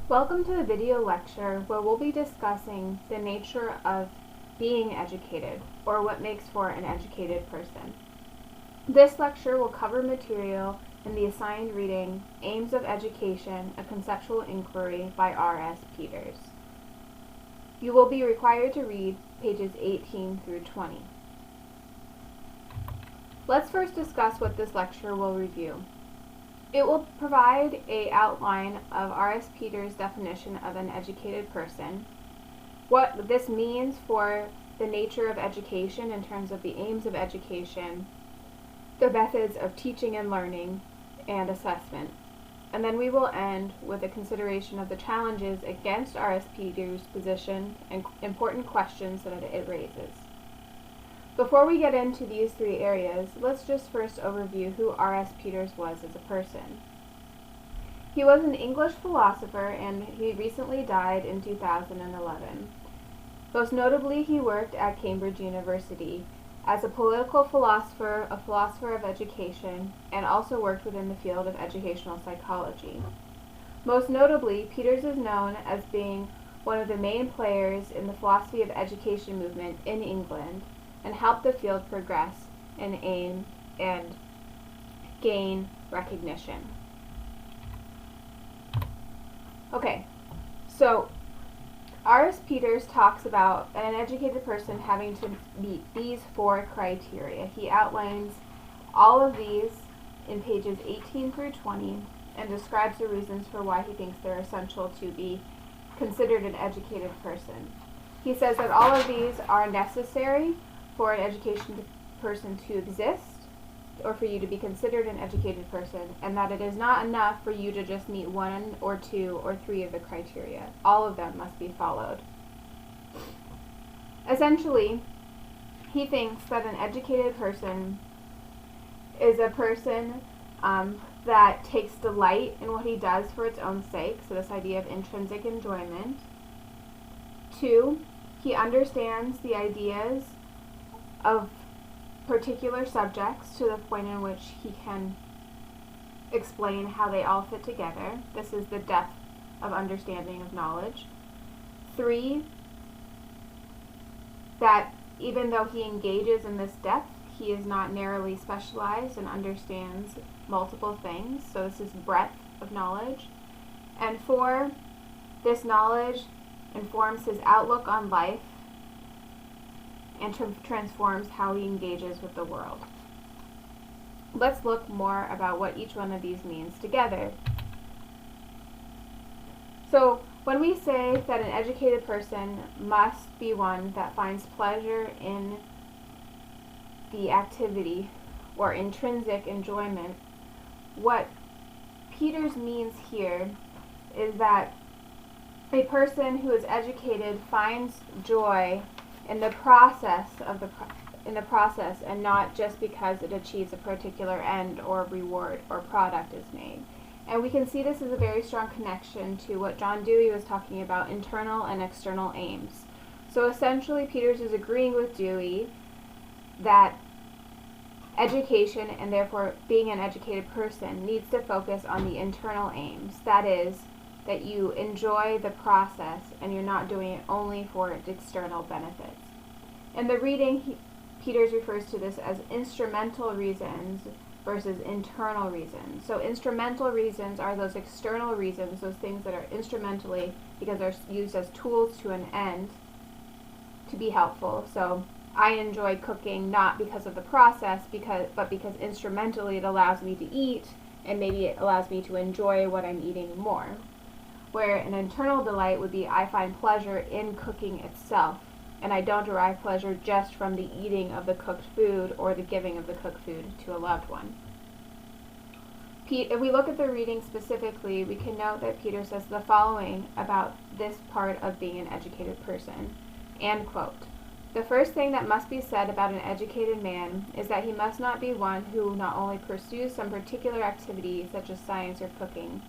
Welcome to the video lecture where we'll be discussing the nature of being educated, or what makes for an educated person. This lecture will cover material in the assigned reading, Aims of Education, A Conceptual Inquiry by R.S. Peters. You will be required to read pages 18 through 20. Let's first discuss what this lecture will review. It will provide an outline of R.S. Peters' definition of an educated person, what this means for the nature of education in terms of the aims of education, the methods of teaching and learning, and assessment. And then we will end with a consideration of the challenges against R.S. Peters' position and important questions that it raises. Before we get into these three areas, let's just first overview who R.S. Peters was as a person. He was an English philosopher, and he recently died in 2011. Most notably, he worked at Cambridge University as a political philosopher, a philosopher of education, and also worked within the field of educational psychology. Most notably, Peters is known as being one of the main players in the philosophy of education movement in England, and help the field progress and aim and gain recognition. Okay, so R.S. Peters talks about an educated person having to meet these four criteria. He outlines all of these in pages 18 through 20 and describes the reasons for why he thinks they're essential to be considered an educated person. He says that all of these are necessary for an educated person to exist, or for you to be considered an educated person, and that it is not enough for you to just meet one or two or three of the criteria. All of them must be followed. Essentially, he thinks that an educated person is a person that takes delight in what he does for its own sake, so this idea of intrinsic enjoyment. 2, he understands the ideas of particular subjects to the point in which he can explain how they all fit together. This is the depth of understanding of knowledge. 3, that even though he engages in this depth, he is not narrowly specialized and understands multiple things, so this is breadth of knowledge. And 4, this knowledge informs his outlook on life and transforms how he engages with the world. Let's look more about what each one of these means together. So, when we say that an educated person must be one that finds pleasure in the activity or intrinsic enjoyment, what Peters means here is that a person who is educated finds joy in the process and not just because it achieves a particular end or reward or product is made. And we can see this as a very strong connection to what John Dewey was talking about, internal and external aims. So essentially, Peters is agreeing with Dewey that education, and therefore being an educated person, needs to focus on the internal aims. That is, that you enjoy the process and you're not doing it only for its external benefits. In the reading, Peters refers to this as instrumental reasons versus internal reasons. So instrumental reasons are those external reasons, those things that are instrumentally, because they're used as tools to an end, to be helpful. So I enjoy cooking not because of the process, but because instrumentally it allows me to eat, and maybe it allows me to enjoy what I'm eating more. Where an internal delight would be I find pleasure in cooking itself, and I don't derive pleasure just from the eating of the cooked food or the giving of the cooked food to a loved one. If we look at the reading specifically, we can note that Peter says the following about this part of being an educated person, and quote, "The first thing that must be said about an educated man is that he must not be one who not only pursues some particular activity such as science or cooking,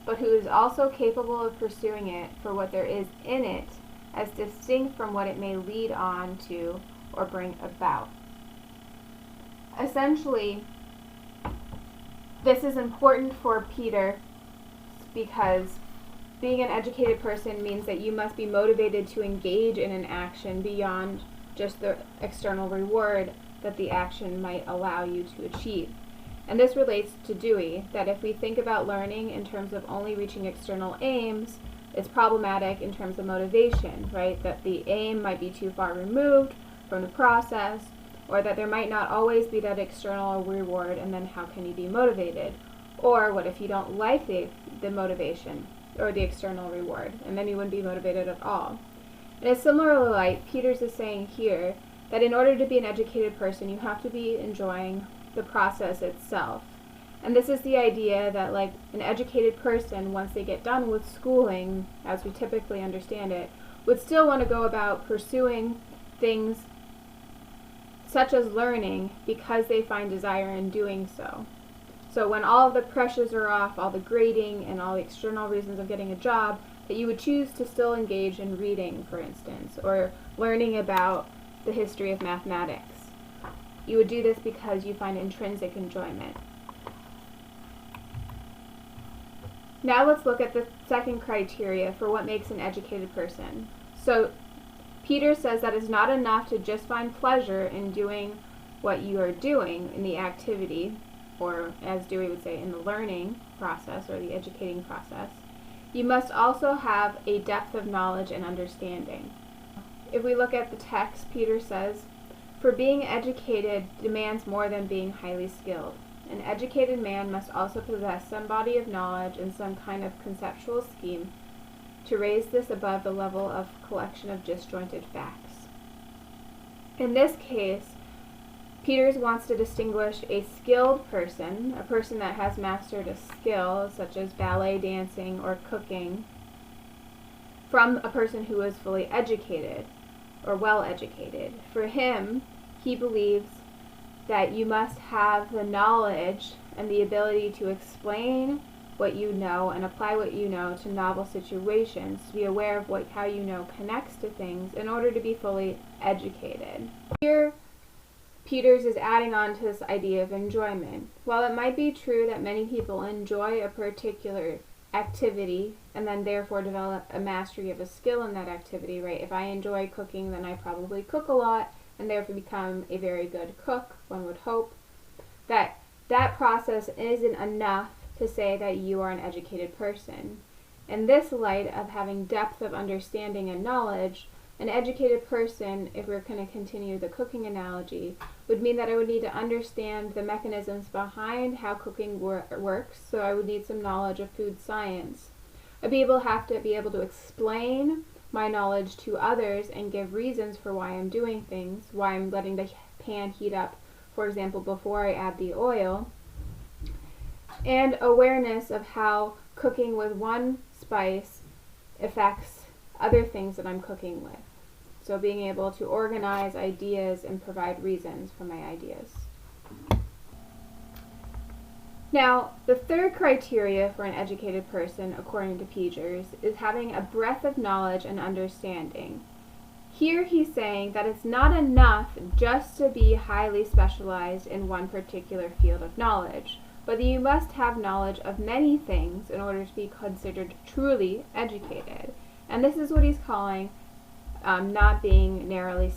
but who is also capable of pursuing it for what there is in it, as distinct from what it may lead on to or bring about." Essentially, this is important for Peter because being an educated person means that you must be motivated to engage in an action beyond just the external reward that the action might allow you to achieve. And this relates to Dewey, that if we think about learning in terms of only reaching external aims, it's problematic in terms of motivation, right? That the aim might be too far removed from the process, or that there might not always be that external reward, and then how can you be motivated? Or what if you don't like the motivation or the external reward, and then you wouldn't be motivated at all? In a similar light, Peters is saying here that in order to be an educated person, you have to be enjoying the process itself. And this is the idea that, like, an educated person, once they get done with schooling, as we typically understand it, would still want to go about pursuing things such as learning because they find desire in doing so. So when all of the pressures are off, all the grading and all the external reasons of getting a job, that you would choose to still engage in reading, for instance, or learning about the history of mathematics. You would do this because you find intrinsic enjoyment. Now let's look at the second criteria for what makes an educated person. So Peters says that it's not enough to just find pleasure in doing what you are doing in the activity, or as Dewey would say, in the learning process or the educating process. You must also have a depth of knowledge and understanding. If we look at the text, Peters says, "For being educated demands more than being highly skilled. An educated man must also possess some body of knowledge and some kind of conceptual scheme to raise this above the level of collection of disjointed facts." In this case, Peters wants to distinguish a skilled person, a person that has mastered a skill, such as ballet dancing or cooking, from a person who is fully educated or well educated. For him, he believes that you must have the knowledge and the ability to explain what you know and apply what you know to novel situations, to be aware of how you know connects to things in order to be fully educated. Here, Peters is adding on to this idea of enjoyment. While it might be true that many people enjoy a particular activity and then therefore develop a mastery of a skill in that activity, right? If I enjoy cooking, then I probably cook a lot and therefore become a very good cook, one would hope. That process isn't enough to say that you are an educated person. In this light of having depth of understanding and knowledge, an educated person, if we're going to continue the cooking analogy, would mean that I would need to understand the mechanisms behind how cooking works, so I would need some knowledge of food science. I'd have to be able to explain my knowledge to others and give reasons for why I'm doing things, why I'm letting the pan heat up, for example, before I add the oil, and awareness of how cooking with one spice affects other things that I'm cooking with. So being able to organize ideas and provide reasons for my ideas. Now, the third criteria for an educated person, according to Peters, is having a breadth of knowledge and understanding. Here he's saying that it's not enough just to be highly specialized in one particular field of knowledge, but that you must have knowledge of many things in order to be considered truly educated. And this is what he's calling not being narrowly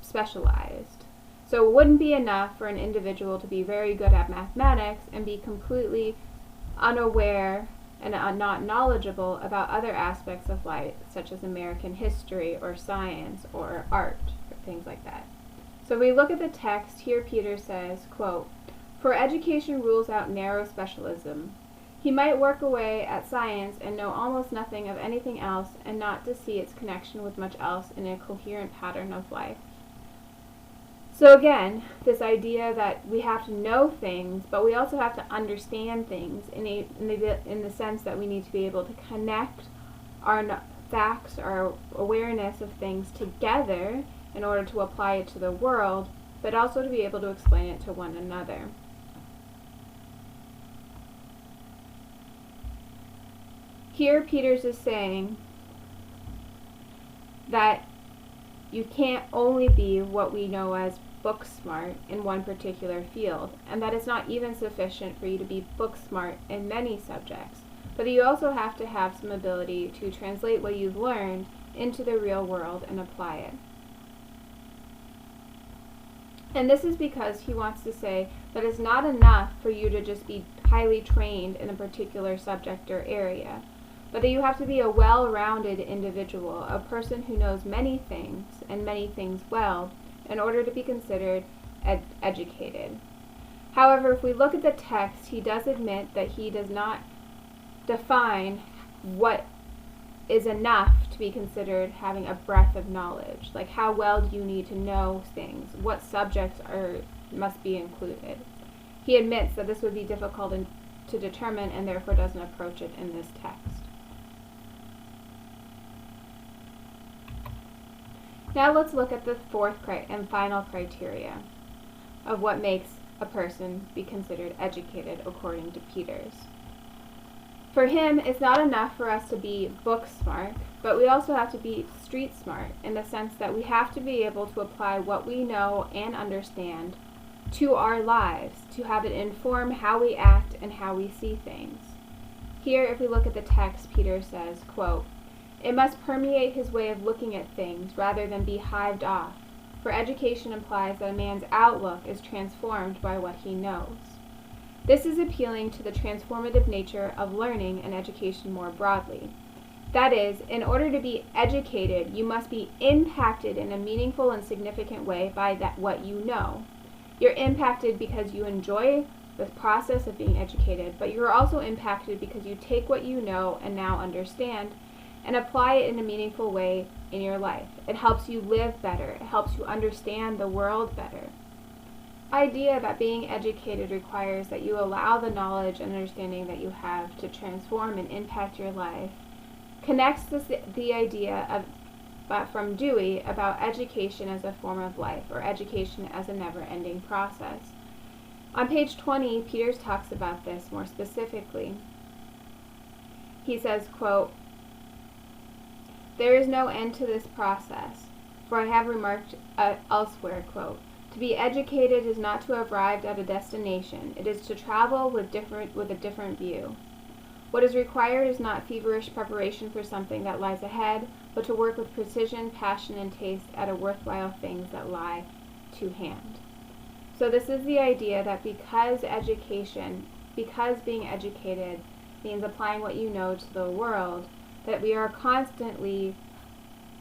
specialized. So it wouldn't be enough for an individual to be very good at mathematics and be completely unaware and not knowledgeable about other aspects of life, such as American history or science or art, or things like that. So if we look at the text, here Peters says, quote, "For education rules out narrow specialism. He might work away at science and know almost nothing of anything else and not to see its connection with much else in a coherent pattern of life." So again, this idea that we have to know things, but we also have to understand things in the sense that we need to be able to connect our facts, our awareness of things together in order to apply it to the world, but also to be able to explain it to one another. Here Peters is saying that you can't only be what we know as book smart in one particular field, and that it's not even sufficient for you to be book smart in many subjects, but you also have to have some ability to translate what you've learned into the real world and apply it. And this is because he wants to say that it's not enough for you to just be highly trained in a particular subject or area, but that you have to be a well-rounded individual, a person who knows many things and many things well, in order to be considered educated. However, if we look at the text, he does admit that he does not define what is enough to be considered having a breadth of knowledge. Like, how well do you need to know things? What subjects must be included? He admits that this would be difficult to determine and therefore doesn't approach it in this text. Now let's look at the fourth and final criteria of what makes a person be considered educated according to Peters. For him, it's not enough for us to be book smart, but we also have to be street smart in the sense that we have to be able to apply what we know and understand to our lives, to have it inform how we act and how we see things. Here, if we look at the text, Peter says, quote, "It must permeate his way of looking at things rather than be hived off, for education implies that a man's outlook is transformed by what he knows." This is appealing to the transformative nature of learning and education more broadly. That is, in order to be educated, you must be impacted in a meaningful and significant way by what you know. You're impacted because you enjoy the process of being educated, but you're also impacted because you take what you know and now understand and apply it in a meaningful way in your life. It helps you live better. It helps you understand the world better. Idea that being educated requires that you allow the knowledge and understanding that you have to transform and impact your life connects the idea from Dewey about education as a form of life, or education as a never-ending process. On page 20, Peters talks about this more specifically. He says, quote, "There is no end to this process, for I have remarked elsewhere, quote, to be educated is not to have arrived at a destination. It is to travel with a different view. What is required is not feverish preparation for something that lies ahead, but to work with precision, passion, and taste at a worthwhile things that lie to hand." So this is the idea that because being educated means applying what you know to the world, that we are constantly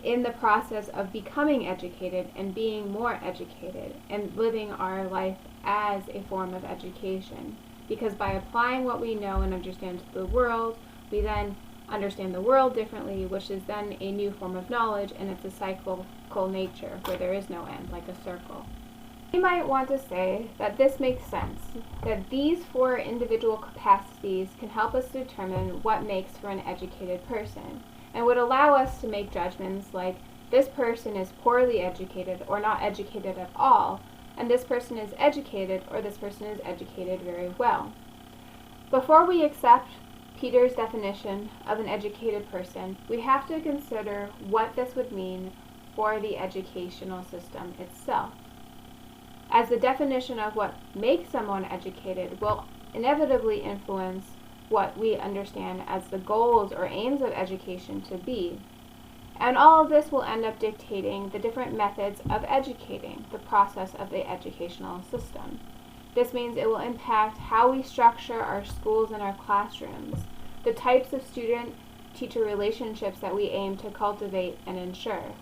in the process of becoming educated and being more educated and living our life as a form of education. Because by applying what we know and understand to the world, we then understand the world differently, which is then a new form of knowledge, and it's a cyclical nature where there is no end, like a circle. We might want to say that this makes sense, that these four individual capacities can help us determine what makes for an educated person, and would allow us to make judgments like, this person is poorly educated or not educated at all, and this person is educated or this person is educated very well. Before we accept Peter's definition of an educated person, we have to consider what this would mean for the educational system itself, as the definition of what makes someone educated will inevitably influence what we understand as the goals or aims of education to be. And all of this will end up dictating the different methods of educating, the process of the educational system. This means it will impact how we structure our schools and our classrooms, the types of student-teacher relationships that we aim to cultivate and ensure,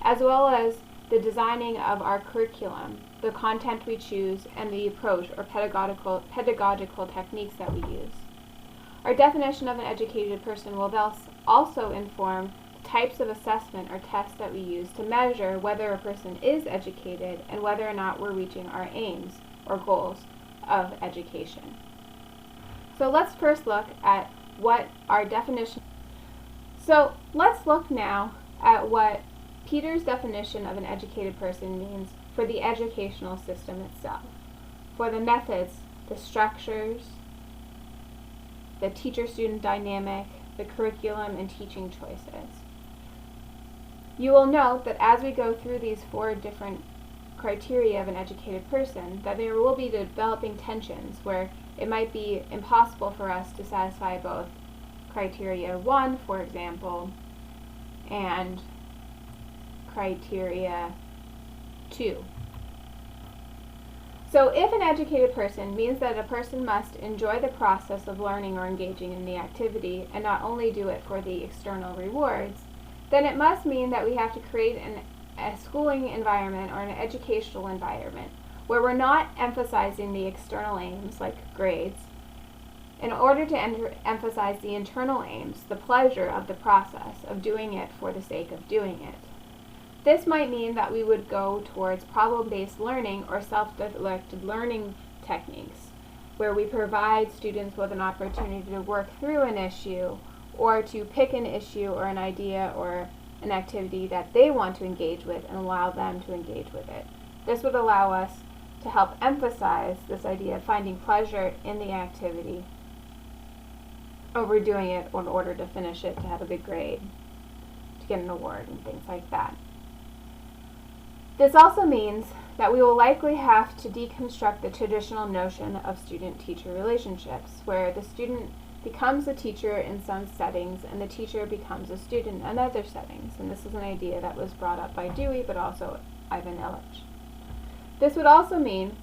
as well as the designing of our curriculum, the content we choose, and the approach or pedagogical techniques that we use. Our definition of an educated person will thus also inform the types of assessment or tests that we use to measure whether a person is educated and whether or not we're reaching our aims or goals of education. So let's first look at what our definition. So let's look now at what Peter's definition of an educated person means for the educational system itself, for the methods, the structures, the teacher-student dynamic, the curriculum, and teaching choices. You will note that as we go through these four different criteria of an educated person, that there will be developing tensions where it might be impossible for us to satisfy both criteria 1, for example, and criteria 2. So if an educated person means that a person must enjoy the process of learning or engaging in the activity and not only do it for the external rewards, then it must mean that we have to create a schooling environment or an educational environment where we're not emphasizing the external aims like grades in order to emphasize the internal aims, the pleasure of the process of doing it for the sake of doing it. This might mean that we would go towards problem-based learning or self-directed learning techniques, where we provide students with an opportunity to work through an issue or to pick an issue or an idea or an activity that they want to engage with and allow them to engage with it. This would allow us to help emphasize this idea of finding pleasure in the activity over doing it in order to finish it, to have a good grade, to get an award, and things like that. This also means that we will likely have to deconstruct the traditional notion of student-teacher relationships, where the student becomes a teacher in some settings and the teacher becomes a student in other settings. And this is an idea that was brought up by Dewey, but also Ivan Illich. This would also mean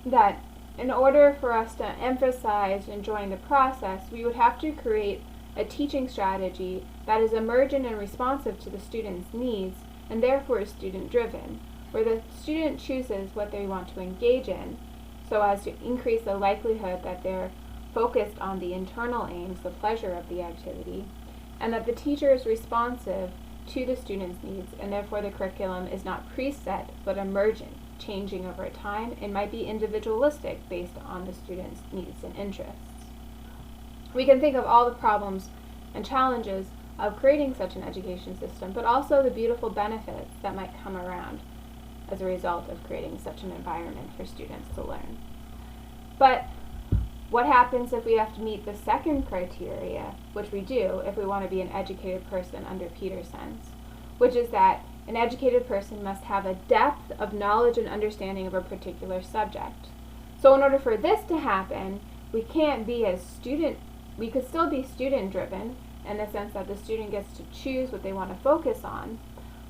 that in order for us to emphasize enjoying the process, we would have to create a teaching strategy that is emergent and responsive to the student's needs and therefore is student-driven, where the student chooses what they want to engage in so as to increase the likelihood that they're focused on the internal aims, the pleasure of the activity, and that the teacher is responsive to the student's needs, and therefore the curriculum is not preset but emergent, changing over time, and might be individualistic based on the student's needs and interests. We can think of all the problems and challenges of creating such an education system, but also the beautiful benefits that might come around as a result of creating such an environment for students to learn. But what happens if we have to meet the second criteria, which we do if we want to be an educated person under Peterson's, which is that an educated person must have a depth of knowledge and understanding of a particular subject. So in order for this to happen, we can't be we could still be student-driven, in the sense that the student gets to choose what they want to focus on,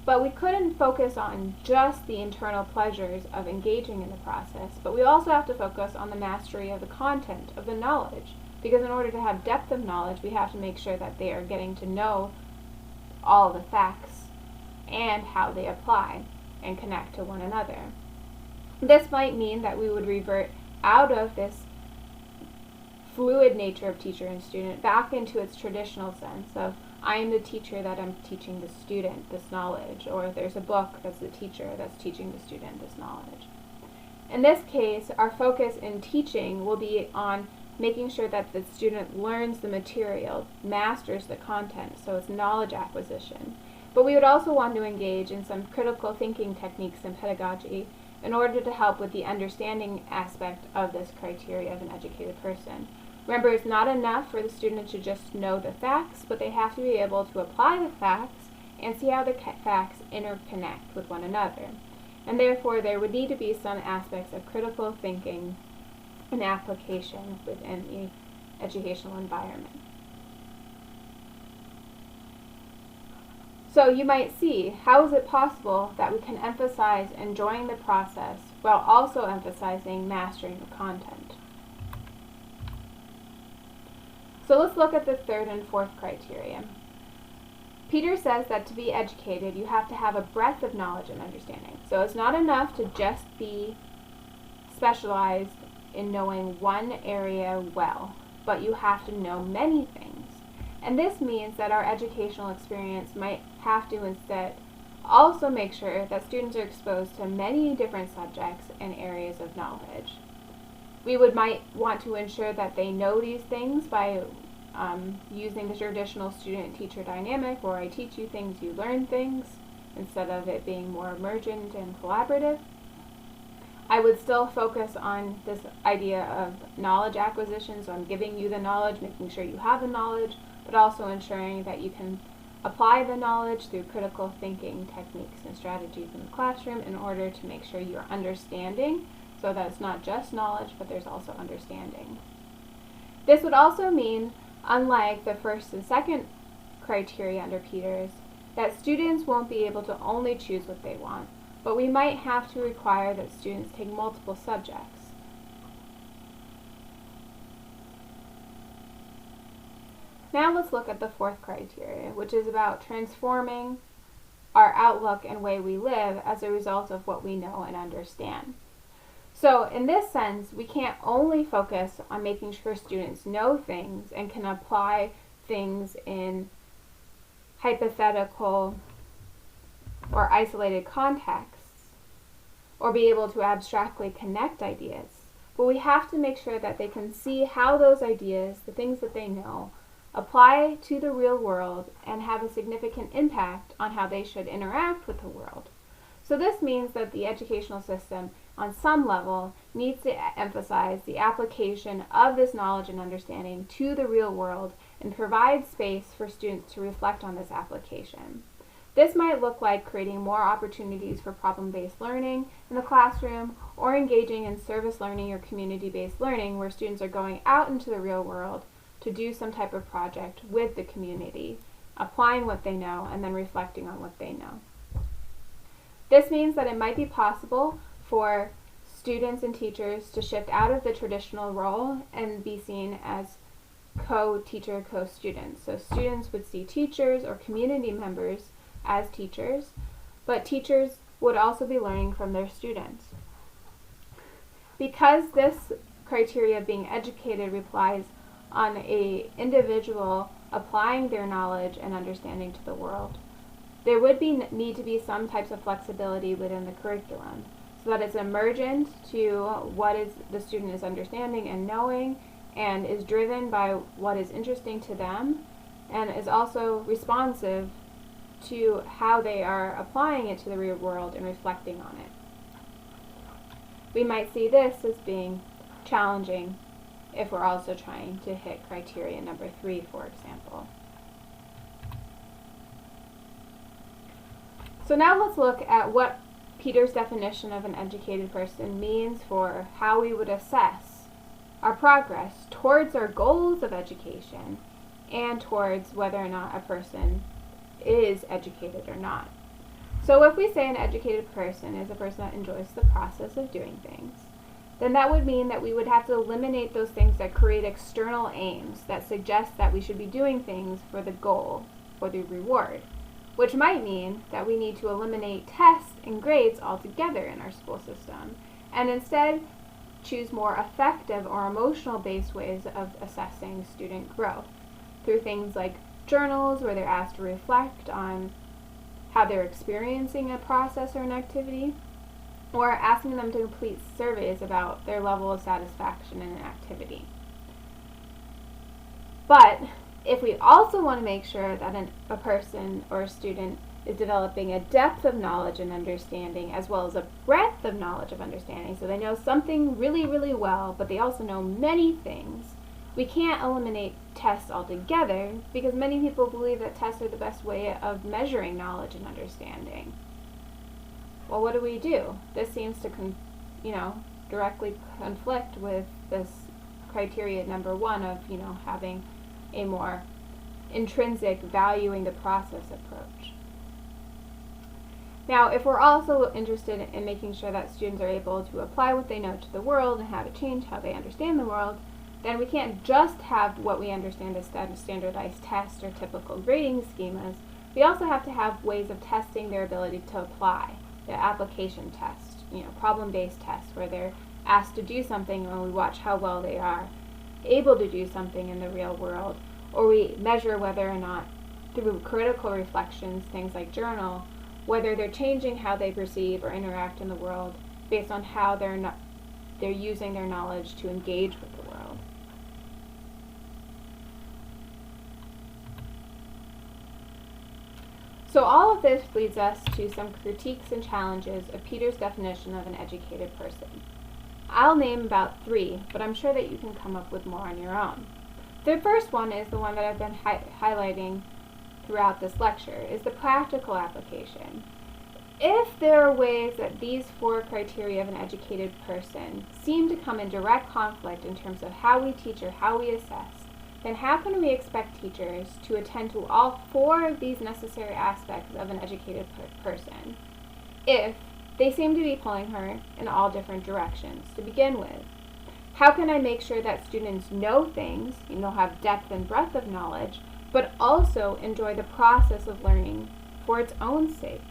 but we couldn't focus on just the internal pleasures of engaging in the process, but we also have to focus on the mastery of the content, of the knowledge, because in order to have depth of knowledge, we have to make sure that they are getting to know all the facts and how they apply and connect to one another. This might mean that we would revert out of this fluid nature of teacher and student back into its traditional sense of I am the teacher that I'm teaching the student this knowledge, or there's a book that's the teacher that's teaching the student this knowledge. In this case, our focus in teaching will be on making sure that the student learns the material, masters the content, so it's knowledge acquisition. But we would also want to engage in some critical thinking techniques and pedagogy in order to help with the understanding aspect of this criteria of an educated person. Remember, it's not enough for the student to just know the facts, but they have to be able to apply the facts and see how the facts interconnect with one another. And therefore, there would need to be some aspects of critical thinking and application within the educational environment. So you might see, how is it possible that we can emphasize enjoying the process while also emphasizing mastering the content? So let's look at the third and fourth criteria. Peter says that to be educated, you have to have a breadth of knowledge and understanding. So it's not enough to just be specialized in knowing one area well, but you have to know many things. And this means that our educational experience might have to instead also make sure that students are exposed to many different subjects and areas of knowledge. We might want to ensure that they know these things by using the traditional student-teacher dynamic, where I teach you things, you learn things, instead of it being more emergent and collaborative. I would still focus on this idea of knowledge acquisition, so I'm giving you the knowledge, making sure you have the knowledge, but also ensuring that you can apply the knowledge through critical thinking techniques and strategies in the classroom in order to make sure you're understanding, so that it's not just knowledge, but there's also understanding. This would also mean unlike the first and second criteria under Peters, that students won't be able to only choose what they want, but we might have to require that students take multiple subjects. Now let's look at the fourth criteria, which is about transforming our outlook and way we live as a result of what we know and understand. So in this sense, we can't only focus on making sure students know things and can apply things in hypothetical or isolated contexts, or be able to abstractly connect ideas, but we have to make sure that they can see how those ideas, the things that they know, apply to the real world and have a significant impact on how they should interact with the world. So this means that the educational system, on some level, needs to emphasize the application of this knowledge and understanding to the real world and provide space for students to reflect on this application. This might look like creating more opportunities for problem-based learning in the classroom, or engaging in service learning or community-based learning where students are going out into the real world to do some type of project with the community, applying what they know and then reflecting on what they know. This means that it might be possible for students and teachers to shift out of the traditional role and be seen as co-teacher, co-students. So students would see teachers or community members as teachers, but teachers would also be learning from their students. Because this criteria of being educated relies on an individual applying their knowledge and understanding to the world, there would need to be some types of flexibility within the curriculum so that it's emergent to what is the student is understanding and knowing, and is driven by what is interesting to them, and is also responsive to how they are applying it to the real world and reflecting on it. We might see this as being challenging if we're also trying to hit criteria number 3, for example. So now let's look at what Peters' definition of an educated person means for how we would assess our progress towards our goals of education and towards whether or not a person is educated or not. So if we say an educated person is a person that enjoys the process of doing things, then that would mean that we would have to eliminate those things that create external aims that suggest that we should be doing things for the goal, for the reward, which might mean that we need to eliminate tests and grades altogether in our school system, and instead choose more effective or emotional-based ways of assessing student growth through things like journals where they're asked to reflect on how they're experiencing a process or an activity, or asking them to complete surveys about their level of satisfaction in an activity. But if we also want to make sure that a person or a student is developing a depth of knowledge and understanding as well as a breadth of knowledge of understanding, so they know something really, really well, but they also know many things, we can't eliminate tests altogether because many people believe that tests are the best way of measuring knowledge and understanding. Well, what do? This seems to directly conflict with this criteria number 1 of having a more intrinsic valuing the process approach. Now, if we're also interested in making sure that students are able to apply what they know to the world and how to change how they understand the world, then we can't just have what we understand as standardized tests or typical grading schemas. We also have to have ways of testing their ability to apply. The application test, problem-based tests where they're asked to do something and we watch how well they are able to do something in the real world, or we measure whether or not through critical reflections, things like journal, whether they're changing how they perceive or interact in the world based on how they're using their knowledge to engage with the world. So all of this leads us to some critiques and challenges of Peters' definition of an educated person. I'll name about 3, but I'm sure that you can come up with more on your own. The first one is the one that I've been highlighting throughout this lecture, is the practical application. If there are ways that these 4 criteria of an educated person seem to come in direct conflict in terms of how we teach or how we assess, then how can we expect teachers to attend to all four of these necessary aspects of an educated person if they seem to be pulling her in all different directions to begin with? How can I make sure that students know things, have depth and breadth of knowledge, but also enjoy the process of learning for its own sake?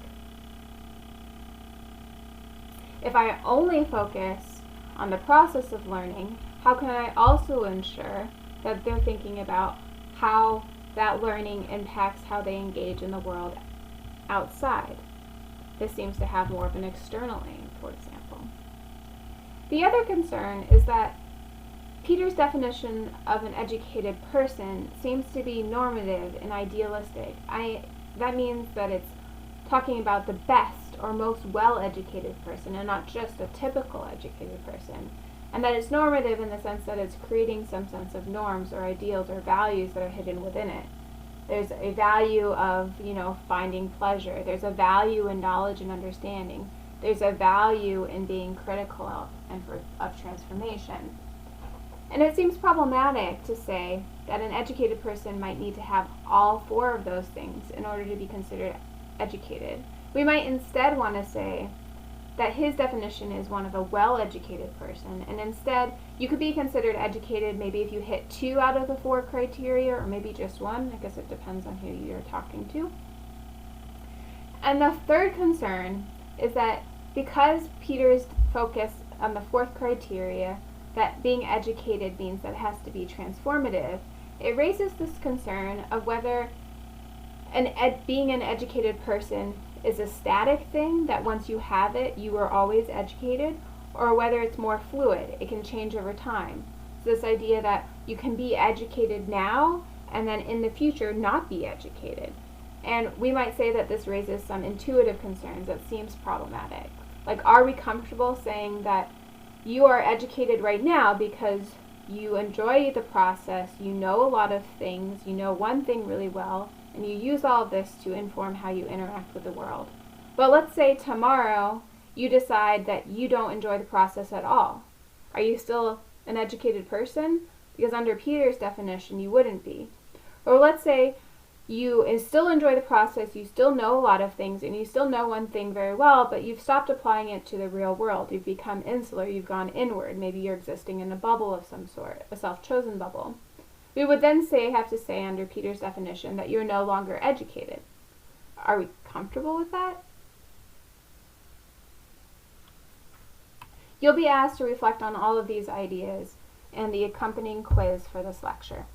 If I only focus on the process of learning, how can I also ensure that they're thinking about how that learning impacts how they engage in the world outside? This seems to have more of an external aim, for example. The other concern is that Peter's definition of an educated person seems to be normative and idealistic. That means that it's talking about the best or most well-educated person and not just a typical educated person. And that it's normative in the sense that it's creating some sense of norms or ideals or values that are hidden within it. There's a value of, finding pleasure. There's a value in knowledge and understanding. There's a value in being critical of transformation. And it seems problematic to say that an educated person might need to have all four of those things in order to be considered educated. We might instead want to say that his definition is one of a well-educated person, and instead you could be considered educated maybe if you hit 2 out of the 4 criteria, or maybe just 1. I guess it depends on who you're talking to. And the third concern is that because Peter's focus on the 4th criteria, that being educated means that it has to be transformative, it raises this concern of whether being an educated person is a static thing, that once you have it, you are always educated, or whether it's more fluid, it can change over time. So this idea that you can be educated now, and then in the future not be educated. And we might say that this raises some intuitive concerns that seems problematic. Like, are we comfortable saying that you are educated right now because you enjoy the process, you know a lot of things, you know one thing really well, and you use all of this to inform how you interact with the world. But let's say tomorrow you decide that you don't enjoy the process at all. Are you still an educated person? Because under Peter's definition, you wouldn't be. Or let's say you still enjoy the process, you still know a lot of things, and you still know one thing very well, but you've stopped applying it to the real world. You've become insular, you've gone inward. Maybe you're existing in a bubble of some sort, a self-chosen bubble. We would then have to say under Peter's definition that you're no longer educated. Are we comfortable with that? You'll be asked to reflect on all of these ideas and the accompanying quiz for this lecture.